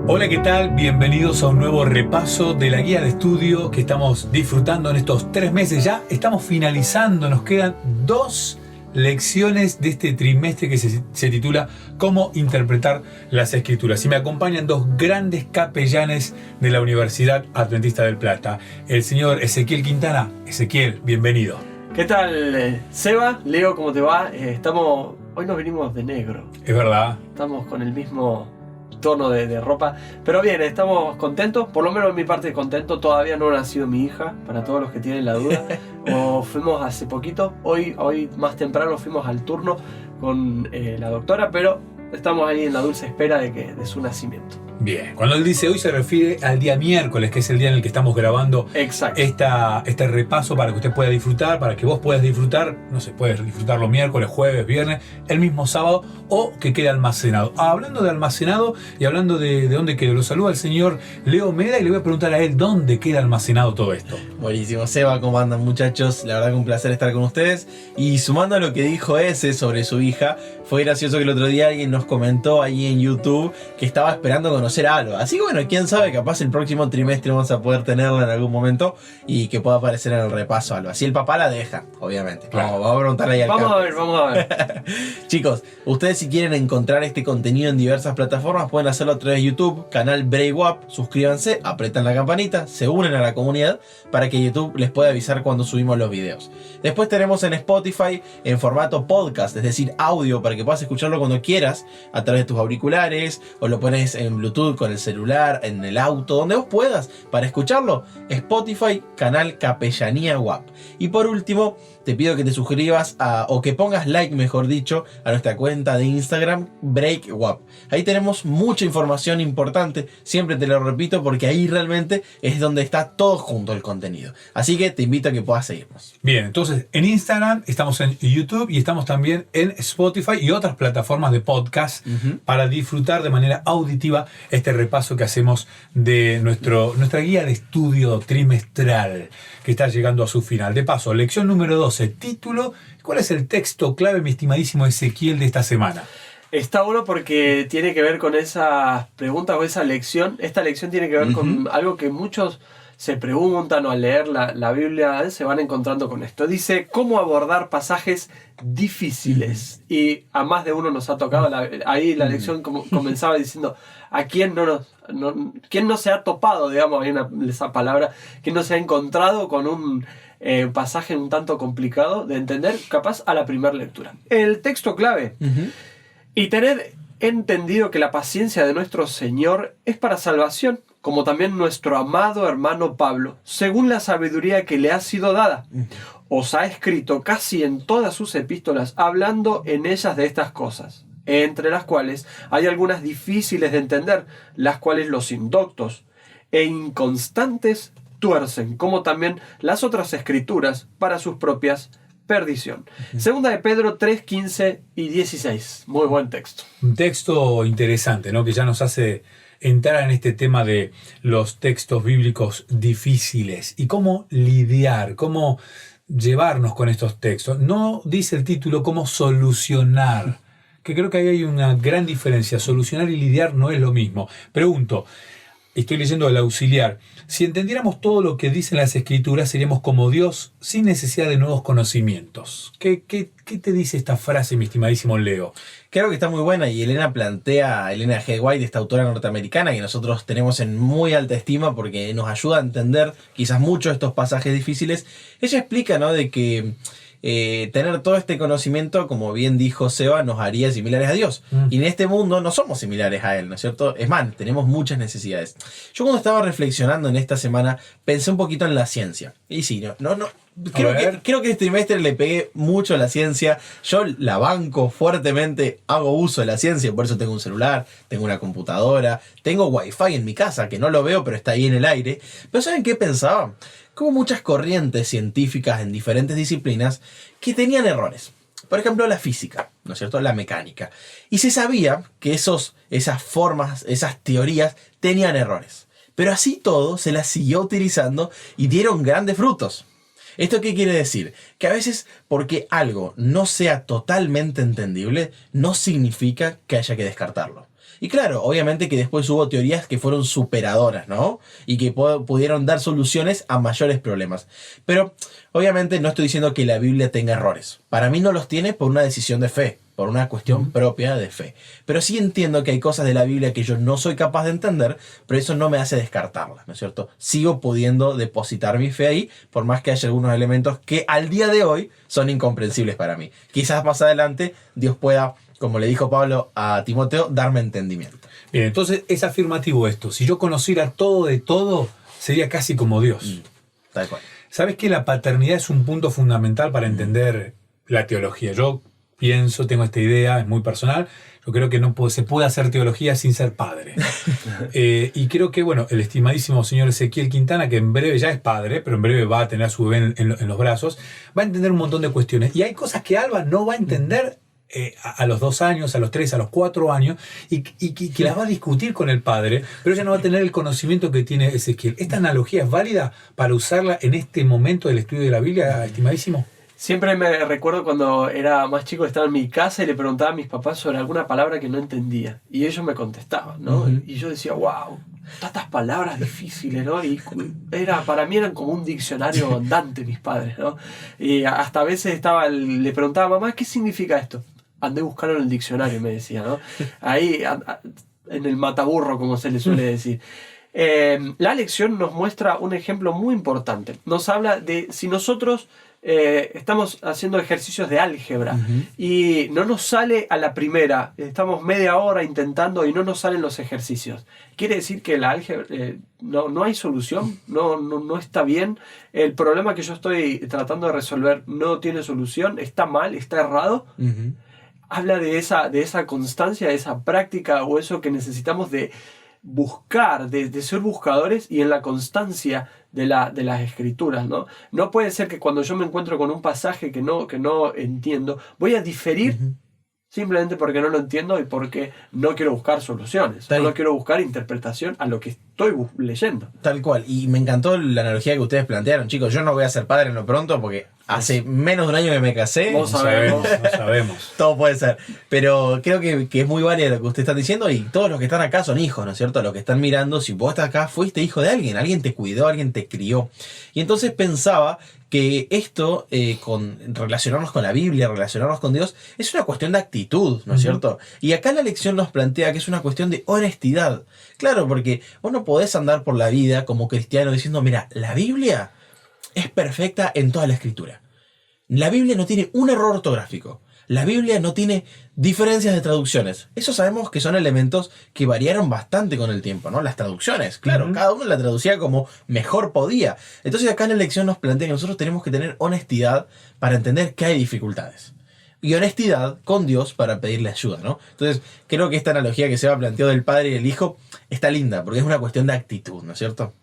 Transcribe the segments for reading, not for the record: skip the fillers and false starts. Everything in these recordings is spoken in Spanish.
Hola, ¿qué tal? Bienvenidos a un nuevo repaso de la guía de estudio que estamos disfrutando en estos 3 meses. Ya estamos finalizando, nos quedan 2 lecciones de este trimestre que se titula Cómo interpretar las Escrituras. Y me acompañan 2 grandes capellanes de la Universidad Adventista del Plata. El señor Ezequiel Quintana. Ezequiel, bienvenido. ¿Qué tal, Seba? Leo, ¿cómo te va? Hoy nos venimos de negro. Es verdad. Estamos con el mismo tono de ropa. Pero bien, estamos contentos. Por lo menos en mi parte contento. Todavía no ha nacido mi hija, para todos los que tienen la duda. Fuimos hace poquito. Hoy más temprano fuimos al turno con la doctora, pero estamos ahí en la dulce espera de su nacimiento. Bien, cuando él dice hoy se refiere al día miércoles, que es el día en el que estamos grabando este repaso para que usted pueda disfrutar, para que vos puedas disfrutar, no sé, puedes disfrutarlo miércoles, jueves, viernes, el mismo sábado, o que quede almacenado. Hablando de almacenado y hablando de dónde queda, lo saluda el señor Leo Meda y le voy a preguntar a él dónde queda almacenado todo esto. Buenísimo, Seba, ¿cómo andan, muchachos? La verdad que un placer estar con ustedes. Y sumando a lo que dijo ese sobre su hija, fue gracioso que el otro día alguien nos comentó ahí en YouTube que estaba esperando conocer a Alba. Así que bueno, quién sabe, capaz el próximo trimestre vamos a poder tenerla en algún momento y que pueda aparecer en el repaso Alba. Si el papá la deja, obviamente. Claro. Vamos a preguntarle ahí al Vamos a ver. Chicos, ustedes si quieren encontrar este contenido en diversas plataformas pueden hacerlo a través de YouTube, canal BreakWap, suscríbanse, apretan la campanita, se unen a la comunidad para que YouTube les pueda avisar cuando subimos los videos. Después tenemos en Spotify en formato podcast, es decir, audio, para que puedas escucharlo cuando quieras a través de tus auriculares o lo pones en Bluetooth con el celular, en el auto, donde vos puedas para escucharlo. Spotify, canal Capellanía WAP. Y por último, te pido que te suscribas o que pongas like, mejor dicho, a nuestra cuenta de Instagram BreakWap. Ahí tenemos mucha información importante, siempre te lo repito porque ahí realmente es donde está todo junto el contenido. Así que te invito a que puedas seguirnos. Bien, entonces en Instagram, estamos en YouTube y estamos también en Spotify y otras plataformas de podcast para disfrutar de manera auditiva este repaso que hacemos de nuestra guía de estudio trimestral que está llegando a su final. De paso, lección número 12, título. ¿Cuál es el texto clave, mi estimadísimo Ezequiel, de esta semana? Está bueno porque tiene que ver con esa pregunta o esa lección. Esta lección tiene que ver con algo que muchos se preguntan o al leer la Biblia se van encontrando con esto. Dice, ¿cómo abordar pasajes difíciles? Y a más de uno nos ha tocado. Ahí la lección comenzaba diciendo, ¿a quién quién no se ha topado, digamos, esa palabra, quién no se ha encontrado con un pasaje un tanto complicado de entender, capaz a la primera lectura? El texto clave. Y tened entendido que la paciencia de nuestro Señor es para salvación, como también nuestro amado hermano Pablo, según la sabiduría que le ha sido dada, os ha escrito casi en todas sus epístolas, hablando en ellas de estas cosas, entre las cuales hay algunas difíciles de entender, las cuales los indoctos e inconstantes tuercen, como también las otras escrituras para sus propias perdición. Segunda de Pedro 3, 15 y 16. Muy buen texto. Un texto interesante, ¿no? Que ya nos hace entrar en este tema de los textos bíblicos difíciles y cómo lidiar, cómo llevarnos con estos textos. No dice el título cómo solucionar, que creo que ahí hay una gran diferencia. Solucionar y lidiar no es lo mismo. Pregunto, estoy leyendo el auxiliar. Si entendiéramos todo lo que dicen las Escrituras, seríamos como Dios sin necesidad de nuevos conocimientos. ¿Qué te dice esta frase, mi estimadísimo Leo? Creo que está muy buena y Elena G. White, esta autora norteamericana que nosotros tenemos en muy alta estima porque nos ayuda a entender quizás mucho estos pasajes difíciles. Ella explica, ¿no?, de que tener todo este conocimiento, como bien dijo Seba, nos haría similares a Dios. Y en este mundo no somos similares a Él, ¿no es cierto? Es más, tenemos muchas necesidades. Yo cuando estaba reflexionando en esta semana, pensé un poquito en la ciencia. Y sí, creo que este trimestre le pegué mucho a la ciencia. Yo la banco fuertemente, hago uso de la ciencia, por eso tengo un celular, tengo una computadora, tengo wifi en mi casa, que no lo veo, pero está ahí en el aire. Pero ¿saben qué pensaba? Como muchas corrientes científicas en diferentes disciplinas que tenían errores. Por ejemplo, la física, ¿no es cierto? La mecánica. Y se sabía que esas formas, esas teorías tenían errores. Pero así todo se las siguió utilizando y dieron grandes frutos. ¿Esto qué quiere decir? Que a veces porque algo no sea totalmente entendible, no significa que haya que descartarlo. Y claro, obviamente que después hubo teorías que fueron superadoras, ¿no? Y que pudieron dar soluciones a mayores problemas. Pero obviamente no estoy diciendo que la Biblia tenga errores. Para mí no los tiene por una decisión de fe, por una cuestión propia de fe. Pero sí entiendo que hay cosas de la Biblia que yo no soy capaz de entender, pero eso no me hace descartarlas, ¿no es cierto? Sigo pudiendo depositar mi fe ahí, por más que haya algunos elementos que al día de hoy son incomprensibles para mí. Quizás más adelante Dios pueda, como le dijo Pablo a Timoteo, darme entendimiento. Bien, entonces es afirmativo esto. Si yo conociera todo de todo, sería casi como Dios. Tal cual. ¿Sabes que la paternidad es un punto fundamental para entender la teología? Yo pienso, tengo esta idea, es muy personal. Yo creo que se puede hacer teología sin ser padre. Y creo que, bueno, el estimadísimo señor Ezequiel Quintana, que en breve ya es padre, pero en breve va a tener a su bebé en los brazos, va a entender un montón de cuestiones. Y hay cosas que Alba no va a entender a los 2 años, a los 3, a los 4 años, y que las va a discutir con el padre, pero ella no va a tener el conocimiento que tiene Ezequiel. ¿Esta analogía es válida para usarla en este momento del estudio de la Biblia, estimadísimo? Siempre me recuerdo cuando era más chico, estaba en mi casa y le preguntaba a mis papás sobre alguna palabra que no entendía. Y ellos me contestaban, ¿no? Y yo decía, wow, tantas palabras difíciles, ¿no? Y para mí eran como un diccionario andante mis padres, ¿no? Y hasta a veces le preguntaba a mamá, ¿qué significa esto? Andé a buscarlo en el diccionario, me decía, ¿no? Ahí, en el mataburro, como se le suele decir. La lección nos muestra un ejemplo muy importante. Nos habla de si nosotros estamos haciendo ejercicios de álgebra y no nos sale a la primera, estamos media hora intentando y no nos salen los ejercicios. Quiere decir que la álgebra no hay solución, no está bien. El problema que yo estoy tratando de resolver no tiene solución, está mal, está errado. Habla de esa constancia, de esa práctica o eso que necesitamos de buscar, de ser buscadores y en la constancia de las escrituras, ¿no? No puede ser que cuando yo me encuentro con un pasaje que no entiendo, voy a diferir simplemente porque no lo entiendo y porque no quiero buscar soluciones, no quiero buscar interpretación a lo que estoy leyendo. Tal cual, y me encantó la analogía que ustedes plantearon, chicos. Yo no voy a ser padre en lo pronto porque hace menos de un año que me casé. No sabemos. Todo puede ser. Pero creo que es muy válido lo que ustedes están diciendo y todos los que están acá son hijos, ¿no es cierto? Los que están mirando, si vos estás acá, fuiste hijo de alguien te cuidó, alguien te crió. Y entonces pensaba que esto, con relacionarnos con la Biblia, relacionarnos con Dios, es una cuestión de actitud, ¿no es cierto? Y acá la lección nos plantea que es una cuestión de honestidad. Claro, porque vos no podés andar por la vida como cristiano diciendo, mira, la Biblia es perfecta en toda la escritura. La Biblia no tiene un error ortográfico. La Biblia no tiene diferencias de traducciones. Eso sabemos que son elementos que variaron bastante con el tiempo, ¿no? Las traducciones, claro, cada uno la traducía como mejor podía. Entonces acá en la lección nos plantea que nosotros tenemos que tener honestidad para entender que hay dificultades. Y honestidad con Dios para pedirle ayuda, ¿no? Entonces creo que esta analogía que se va planteado del padre y el hijo está linda, porque es una cuestión de actitud, ¿no es cierto?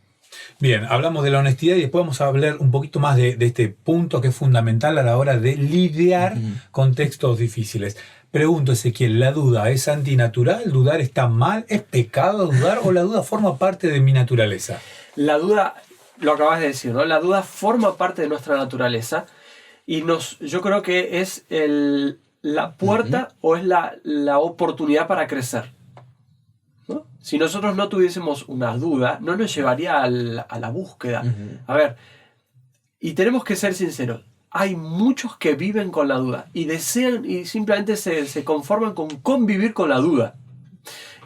Bien, hablamos de la honestidad y después vamos a hablar un poquito más de este punto que es fundamental a la hora de lidiar con textos difíciles. Pregunto, Ezequiel, ¿la duda es antinatural? ¿Dudar está mal? ¿Es pecado dudar o la duda forma parte de mi naturaleza? La duda, lo acabas de decir, ¿no? La duda forma parte de nuestra naturaleza y yo creo que es la puerta o es la oportunidad para crecer, ¿no? Si nosotros no tuviésemos una duda, no nos llevaría a la búsqueda. A ver, y tenemos que ser sinceros, hay muchos que viven con la duda y desean y simplemente se conforman con convivir con la duda.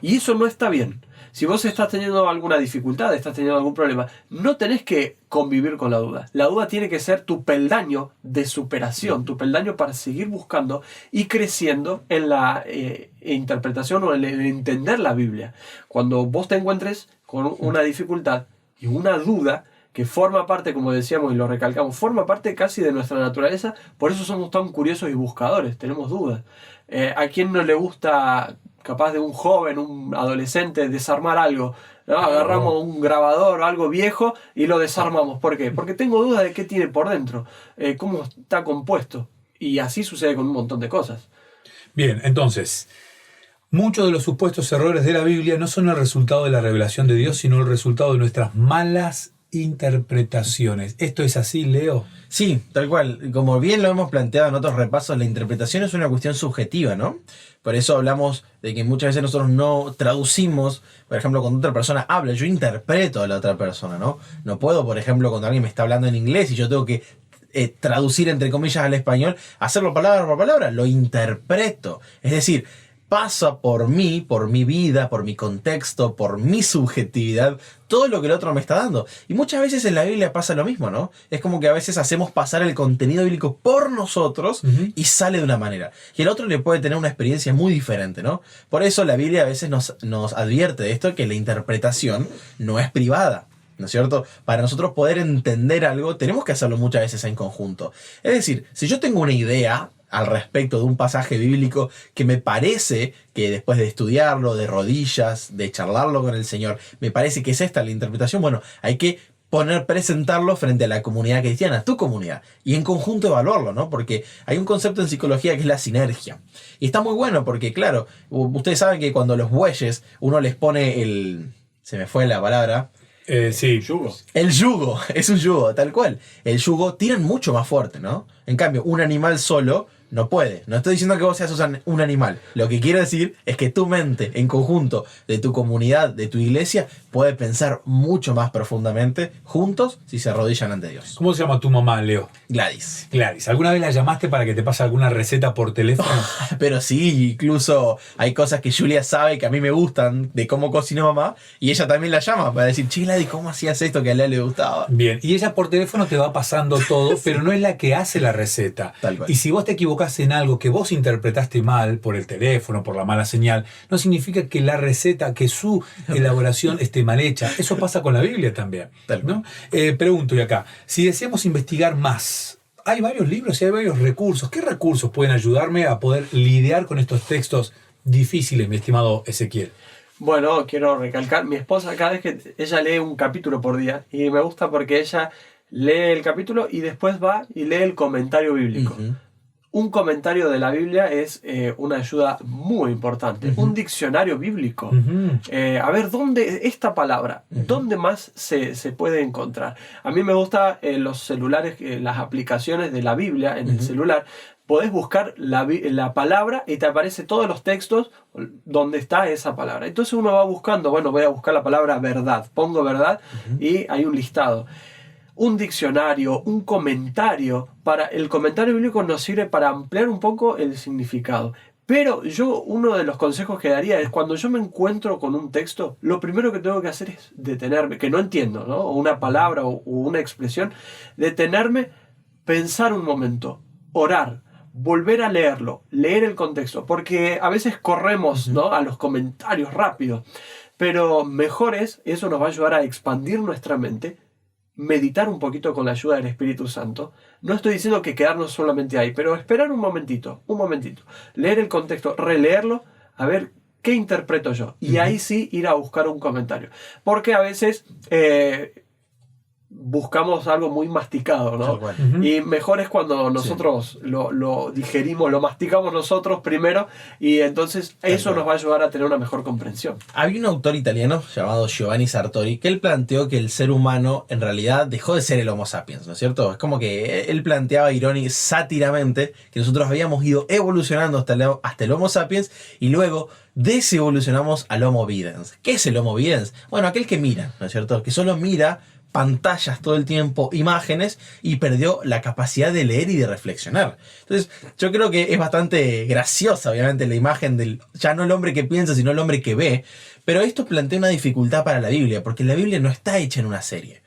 Y eso no está bien. Si vos estás teniendo alguna dificultad, estás teniendo algún problema, no tenés que convivir con la duda. La duda tiene que ser tu peldaño de superación, tu peldaño para seguir buscando y creciendo en la interpretación o en entender la Biblia. Cuando vos te encuentres con una dificultad y una duda que forma parte, como decíamos y lo recalcamos, forma parte casi de nuestra naturaleza, por eso somos tan curiosos y buscadores, tenemos dudas. ¿A quién no le gusta, capaz de un joven, un adolescente, desarmar algo? ¿No? Agarramos un grabador, algo viejo y lo desarmamos. ¿Por qué? Porque tengo dudas de qué tiene por dentro, cómo está compuesto. Y así sucede con un montón de cosas. Bien, entonces, muchos de los supuestos errores de la Biblia no son el resultado de la revelación de Dios, sino el resultado de nuestras malas interpretaciones. ¿Esto es así, Leo? Sí, tal cual. Como bien lo hemos planteado en otros repasos, la interpretación es una cuestión subjetiva, ¿no? Por eso hablamos de que muchas veces nosotros no traducimos, por ejemplo, cuando otra persona habla, yo interpreto a la otra persona, ¿no? No puedo, por ejemplo, cuando alguien me está hablando en inglés y yo tengo que traducir entre comillas al español, hacerlo palabra por palabra, lo interpreto. Es decir, pasa por mí, por mi vida, por mi contexto, por mi subjetividad, todo lo que el otro me está dando. Y muchas veces en la Biblia pasa lo mismo, ¿no? Es como que a veces hacemos pasar el contenido bíblico por nosotros y sale de una manera. Y el otro le puede tener una experiencia muy diferente, ¿no? Por eso la Biblia a veces nos advierte de esto, que la interpretación no es privada, ¿no es cierto? Para nosotros poder entender algo, tenemos que hacerlo muchas veces en conjunto. Es decir, si yo tengo una idea al respecto de un pasaje bíblico que me parece que después de estudiarlo, de rodillas, de charlarlo con el Señor, me parece que es esta la interpretación, bueno, hay que presentarlo frente a la comunidad cristiana, tu comunidad, y en conjunto evaluarlo, ¿no? Porque hay un concepto en psicología que es la sinergia. Y está muy bueno porque, claro, ustedes saben que cuando los bueyes uno les pone se me fue la palabra. Sí. Yugo. El yugo, es un yugo, tal cual. El yugo tiran mucho más fuerte, ¿no? En cambio, un animal solo no puede. No estoy diciendo que vos seas un animal. Lo que quiero decir es que tu mente, en conjunto de tu comunidad, de tu iglesia, puede pensar mucho más profundamente juntos si se arrodillan ante Dios. ¿Cómo se llama tu mamá, Leo? Gladys. Gladys. ¿Alguna vez la llamaste para que te pase alguna receta por teléfono? Pero sí, incluso hay cosas que Julia sabe que a mí me gustan de cómo cocinó mamá, y ella también la llama para decir, che, Gladys, ¿cómo hacías esto que a Lea le gustaba? Bien, y ella por teléfono te va pasando todo, pero no es la que hace la receta. Tal cual. Y si vos te equivocás en algo que vos interpretaste mal por el teléfono, por la mala señal, no significa que la receta, que su elaboración esté mal hecha. Eso pasa con la Biblia también, ¿no? Pregunto y acá, si deseamos investigar más, hay varios libros y hay varios recursos. ¿Qué recursos pueden ayudarme a poder lidiar con estos textos difíciles, mi estimado Ezequiel? Bueno, quiero recalcar, mi esposa cada vez que ella lee un capítulo por día, y me gusta porque ella lee el capítulo y después va y lee el comentario bíblico. Un comentario de la Biblia es una ayuda muy importante. Un diccionario bíblico. A ver, ¿dónde esta palabra? ¿Dónde más se puede encontrar? A mí me gusta los celulares, las aplicaciones de la Biblia en el celular. Podés buscar la palabra y te aparece todos los textos donde está esa palabra. Entonces uno va buscando, bueno, voy a buscar la palabra verdad. Pongo verdad y hay un listado. Un diccionario, un comentario. El comentario bíblico nos sirve para ampliar un poco el significado. Pero uno de los consejos que daría es, cuando yo me encuentro con un texto, lo primero que tengo que hacer es detenerme, que no entiendo, ¿no? O una palabra o una expresión, detenerme, pensar un momento, orar, volver a leerlo, leer el contexto, porque a veces corremos, ¿no?, a los comentarios rápidos, pero mejor eso nos va a ayudar a expandir nuestra mente, meditar un poquito con la ayuda del Espíritu Santo. No estoy diciendo que quedarnos solamente ahí, pero esperar un momentito, leer el contexto, releerlo, a ver qué interpreto yo, y ahí sí ir a buscar un comentario, porque a veces buscamos algo muy masticado, ¿no? Y mejor es cuando nosotros lo digerimos, lo masticamos nosotros primero, y entonces eso nos va a ayudar a tener una mejor comprensión. Había un autor italiano llamado Giovanni Sartori que él planteó que el ser humano en realidad dejó de ser el Homo sapiens, ¿no es cierto? Es como que él planteaba sátíramente que nosotros habíamos ido evolucionando hasta el Homo sapiens y luego desevolucionamos al Homo videns. ¿Qué es el Homo videns? Bueno, aquel que mira, ¿no es cierto? Que solo mira pantallas todo el tiempo, imágenes, y perdió la capacidad de leer y de reflexionar. Entonces, yo creo que es bastante graciosa, obviamente, la imagen del, ya no el hombre que piensa, sino el hombre que ve, pero esto plantea una dificultad para la Biblia, porque la Biblia no está hecha en una serie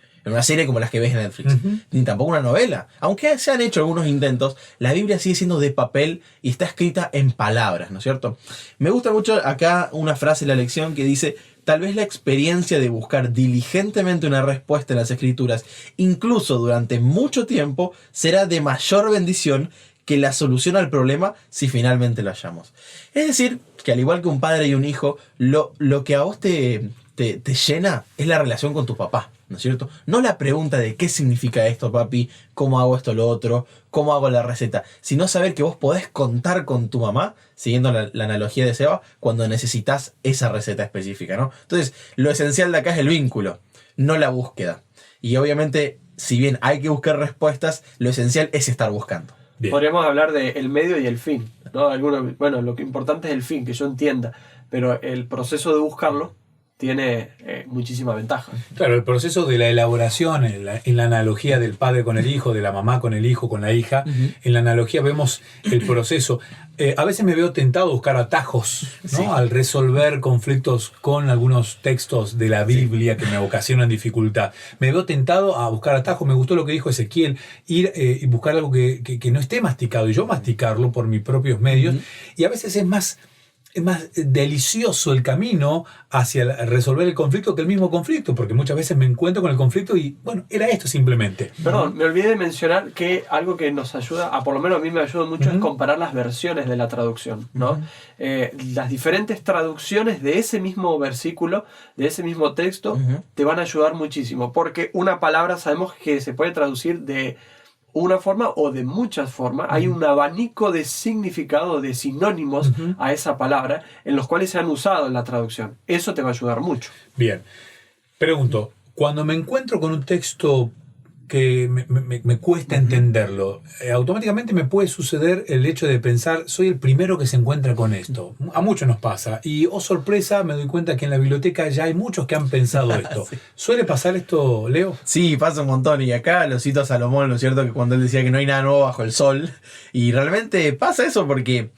como las que ves en Netflix, ni tampoco una novela. Aunque se han hecho algunos intentos, la Biblia sigue siendo de papel y está escrita en palabras, ¿no es cierto? Me gusta mucho acá una frase de la lección que dice: tal vez la experiencia de buscar diligentemente una respuesta en las Escrituras, incluso durante mucho tiempo, será de mayor bendición que la solución al problema si finalmente lo hallamos. Es decir, que al igual que un padre y un hijo, lo que a vos te llena es la relación con tu papá, ¿no es cierto? No la pregunta de qué significa esto, papi, cómo hago esto, lo otro, cómo hago la receta, sino saber que vos podés contar con tu mamá, siguiendo la analogía de Seba, cuando necesitas esa receta específica, ¿no? Entonces, lo esencial de acá es el vínculo, no la búsqueda. Y obviamente, si bien hay que buscar respuestas, lo esencial es estar buscando. Bien. Podríamos hablar del medio y el fin, ¿no? Bueno, lo que importante es el fin, que yo entienda, pero el proceso de buscarlo tiene muchísima ventaja. Claro, el proceso de la elaboración, en la analogía del padre con el hijo, de la mamá con el hijo, con la hija, en la analogía vemos el proceso. A veces me veo tentado a buscar atajos, ¿no? Sí. Al resolver conflictos con algunos textos de la Biblia que me ocasionan dificultad. Me veo tentado a buscar atajos. Me gustó lo que dijo Ezequiel, ir y buscar algo que no esté masticado y yo masticarlo por mis propios medios. Y a veces es más delicioso el camino hacia resolver el conflicto que el mismo conflicto, porque muchas veces me encuentro con el conflicto y, bueno, era esto simplemente. Perdón, me olvidé de mencionar que algo que nos ayuda, por lo menos a mí me ayuda mucho, es comparar las versiones de la traducción, ¿no? Las diferentes traducciones de ese mismo versículo, de ese mismo texto, te van a ayudar muchísimo, porque una palabra sabemos que se puede traducir de una forma o de muchas formas. Hay un abanico de significado, de sinónimos a esa palabra, en los cuales se han usado en la traducción. Eso te va a ayudar mucho. Bien. Pregunto, cuando me encuentro con un texto que me cuesta entenderlo, automáticamente me puede suceder el hecho de pensar, soy el primero que se encuentra con esto. A muchos nos pasa. Y, oh sorpresa, me doy cuenta que en la biblioteca ya hay muchos que han pensado esto. Sí. ¿Suele pasar esto, Leo? Sí, pasa un montón. Y acá lo cito a Salomón, ¿no es cierto? Que cuando él decía que no hay nada nuevo bajo el sol. Y realmente pasa eso porque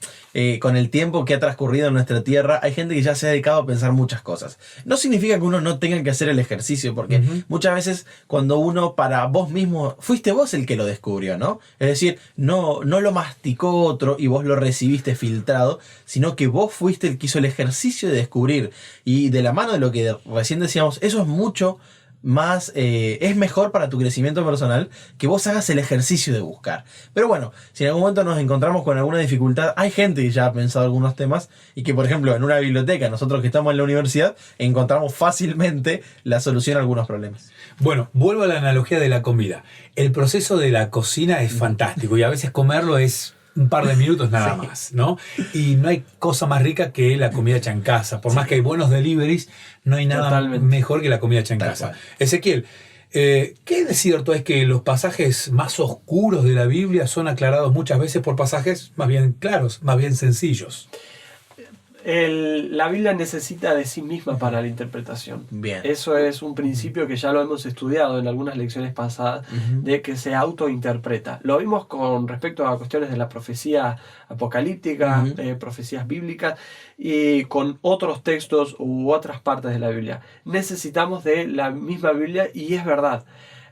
con el tiempo que ha transcurrido en nuestra tierra, hay gente que ya se ha dedicado a pensar muchas cosas. No significa que uno no tenga que hacer el ejercicio, porque muchas veces cuando uno para vos mismo, fuiste vos el que lo descubrió, ¿no? Es decir, no lo masticó otro y vos lo recibiste filtrado, sino que vos fuiste el que hizo el ejercicio de descubrir. Y de la mano de lo que recién decíamos, eso es mucho más, es mejor para tu crecimiento personal que vos hagas el ejercicio de buscar. Pero bueno, si en algún momento nos encontramos con alguna dificultad, hay gente que ya ha pensado algunos temas y que, por ejemplo, en una biblioteca, nosotros que estamos en la universidad, encontramos fácilmente la solución a algunos problemas. Bueno, vuelvo a la analogía de la comida. El proceso de la cocina es fantástico y a veces comerlo es un par de minutos nada más, ¿no? Y no hay cosa más rica que la comida hecha en casa. Por más que hay buenos deliveries, no hay nada mejor que la comida hecha en casa. Ezequiel, ¿qué de cierto es que los pasajes más oscuros de la Biblia son aclarados muchas veces por pasajes más bien claros, más bien sencillos? La Biblia necesita de sí misma para la interpretación. Bien. Eso es un principio que ya lo hemos estudiado en algunas lecciones pasadas, de que se autointerpreta. Lo vimos con respecto a cuestiones de la profecía apocalíptica, profecías bíblicas, y con otros textos u otras partes de la Biblia. Necesitamos de la misma Biblia y es verdad.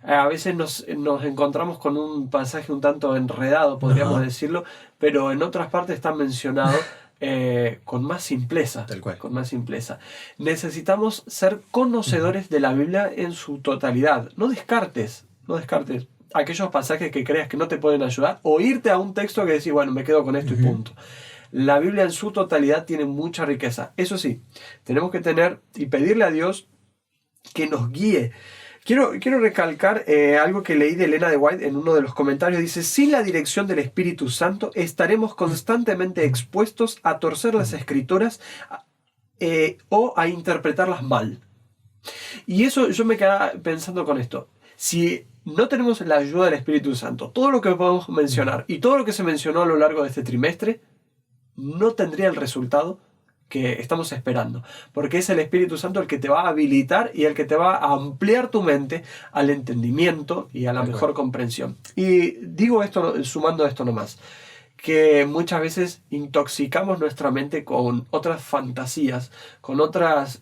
A veces nos encontramos con un pasaje un tanto enredado, podríamos decirlo, pero en otras partes está mencionado con más simpleza. Tal cual. Con más simpleza. Necesitamos ser conocedores de la Biblia en su totalidad. No descartes aquellos pasajes que creas que no te pueden ayudar o irte a un texto que decís, bueno, me quedo con esto y punto. La Biblia en su totalidad tiene mucha riqueza. Eso sí, tenemos que tener y pedirle a Dios que nos guíe. Quiero recalcar algo que leí de Elena de White en uno de los comentarios. Dice, sin la dirección del Espíritu Santo estaremos constantemente expuestos a torcer las Escrituras o a interpretarlas mal. Y eso yo me quedaba pensando con esto. Si no tenemos la ayuda del Espíritu Santo, todo lo que podemos mencionar y todo lo que se mencionó a lo largo de este trimestre no tendría el resultado que estamos esperando, porque es el Espíritu Santo el que te va a habilitar y el que te va a ampliar tu mente al entendimiento y a la mejor comprensión. Y digo esto, sumando esto nomás, que muchas veces intoxicamos nuestra mente con otras fantasías, con otras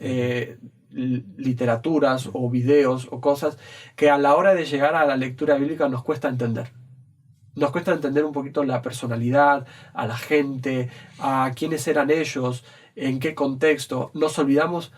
literaturas o videos o cosas que a la hora de llegar a la lectura bíblica nos cuesta entender. Nos cuesta entender un poquito la personalidad, a la gente, a quiénes eran ellos, en qué contexto. Nos olvidamos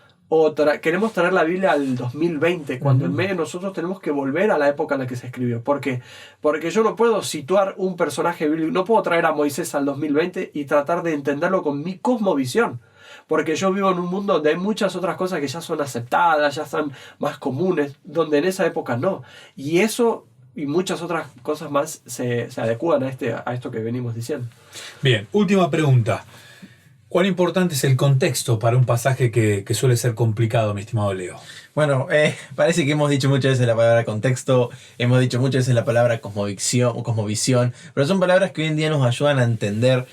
queremos traer la Biblia al 2020, cuando en medio nosotros tenemos que volver a la época en la que se escribió. ¿Por qué? Porque yo no puedo situar un personaje bíblico, no puedo traer a Moisés al 2020 y tratar de entenderlo con mi cosmovisión. Porque yo vivo en un mundo donde hay muchas otras cosas que ya son aceptadas, ya son más comunes, donde en esa época no. Y eso y muchas otras cosas más se adecúan a esto que venimos diciendo. Bien, última pregunta. ¿Cuán importante es el contexto para un pasaje que suele ser complicado, mi estimado Leo? Bueno, parece que hemos dicho muchas veces la palabra contexto, hemos dicho muchas veces la palabra cosmovisión, pero son palabras que hoy en día nos ayudan a entender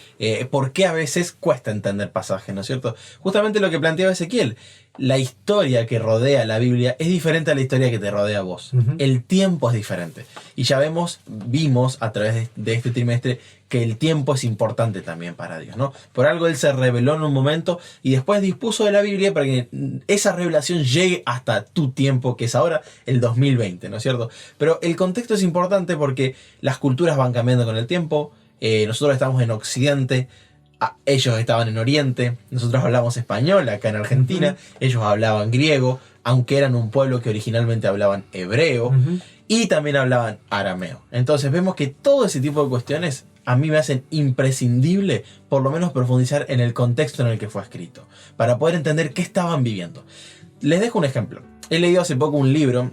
por qué a veces cuesta entender pasajes, ¿no es cierto? Justamente lo que planteaba Ezequiel, la historia que rodea la Biblia es diferente a la historia que te rodea a vos. Uh-huh. El tiempo es diferente. Y ya vimos a través de este trimestre que el tiempo es importante también para Dios, ¿no? Por algo Él se reveló en un momento y después dispuso de la Biblia para que esa revelación llegue hasta tu tiempo, que es ahora el 2020, ¿no es cierto? Pero el contexto es importante porque las culturas van cambiando con el tiempo, nosotros estamos en Occidente, ellos estaban en Oriente, nosotros hablamos español acá en Argentina, uh-huh. Ellos hablaban griego, aunque eran un pueblo que originalmente hablaban hebreo, uh-huh. Y también hablaban arameo. Entonces vemos que todo ese tipo de cuestiones a mí me hacen imprescindible por lo menos profundizar en el contexto en el que fue escrito, para poder entender qué estaban viviendo. Les dejo un ejemplo. He leído hace poco un libro,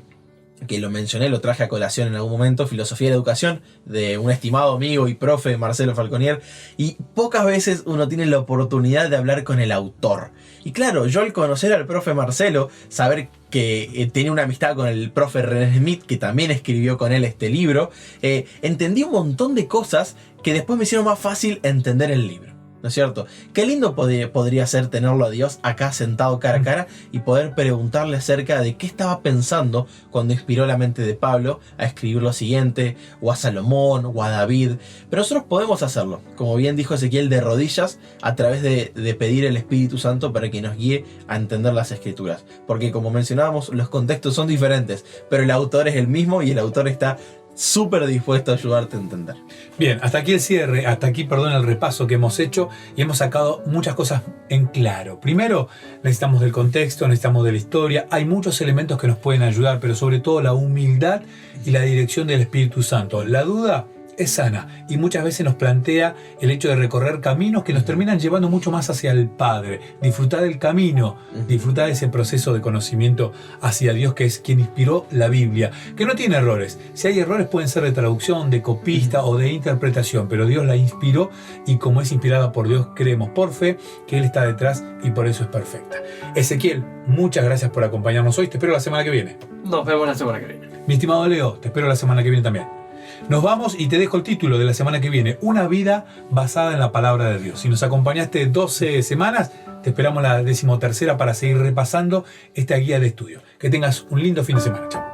que lo mencioné, lo traje a colación en algún momento, Filosofía de la Educación, de un estimado amigo y profe, Marcelo Falconier, y pocas veces uno tiene la oportunidad de hablar con el autor. Y claro, yo al conocer al profe Marcelo, saber que tenía una amistad con el profe René Smith, que también escribió con él este libro, entendí un montón de cosas que después me hicieron más fácil entender el libro. ¿No es cierto? Qué lindo podría ser tenerlo a Dios acá sentado cara a cara y poder preguntarle acerca de qué estaba pensando cuando inspiró la mente de Pablo a escribir lo siguiente, o a Salomón, o a David. Pero nosotros podemos hacerlo, como bien dijo Ezequiel, de rodillas, a través de pedir el Espíritu Santo para que nos guíe a entender las Escrituras. Porque como mencionábamos, los contextos son diferentes, pero el autor es el mismo y el autor está súper dispuesto a ayudarte a entender. Bien, hasta aquí el repaso que hemos hecho y hemos sacado muchas cosas en claro. Primero, necesitamos del contexto, necesitamos de la historia. Hay muchos elementos que nos pueden ayudar, pero sobre todo la humildad y la dirección del Espíritu Santo. La duda es sana y muchas veces nos plantea el hecho de recorrer caminos que nos terminan llevando mucho más hacia el Padre. Disfrutar del camino, disfrutar de ese proceso de conocimiento hacia Dios, que es quien inspiró la Biblia, que no tiene errores. Si hay errores pueden ser de traducción, de copista o de interpretación, pero Dios la inspiró y como es inspirada por Dios, creemos por fe que Él está detrás y por eso es perfecta. Ezequiel, muchas gracias por acompañarnos hoy. Te espero la semana que viene. Nos vemos la semana que viene. Mi estimado Leo, te espero la semana que viene también. Nos vamos y te dejo el título de la semana que viene: Una vida basada en la palabra de Dios. Si nos acompañaste 12 semanas, te esperamos la 13ª para seguir repasando esta guía de estudio. Que tengas un lindo fin de semana. Chao.